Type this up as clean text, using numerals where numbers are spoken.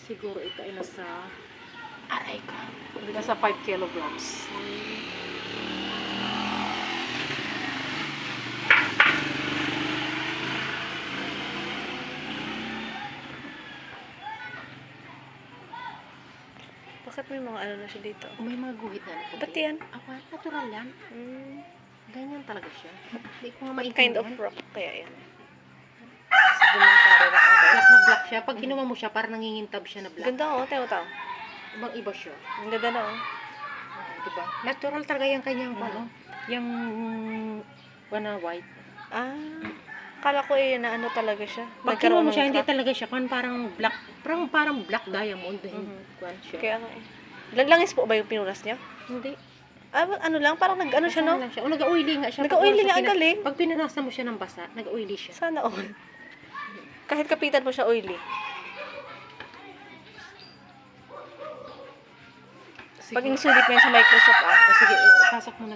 Siguro ito ay nasa, aray ka, nasa 5 kilograms. Bakit may mga ano na siya dito? May mga guhit na puti. Ba't yan? Ako, natural yan. Ganyan talaga siya. Hindi ko nga What maintindihan. kind of rock kaya yan? Sedimentary rock. Okay. Black na black siya. Pag kinuha mo siya, parang nangingintab siya na black. Ganda oh, tayo. Ibang iba siya. Ang ganda na oh. Diba? Natural talaga yung kanyang ano. Yung na white. Kala ko eh, na ano talaga siya. Pag kinuha mo ng siya, hindi crack. talaga siya. Parang black. Parang black diamond. Kuwan siya. Kaya nga eh. Langis po ba yung pinunas niya? Hindi. Ano lang, parang nag-ano siya, no? Lang siya. O, nag-oily nga siya. Nag-oily Pag nga, ang galing. Pag pinanasa mo siya ng basa, nag-oily siya. Sana all. Kahit kapitan mo siya oily. Pag insulit mo yan sa Microsoft, Sige, pasok mo na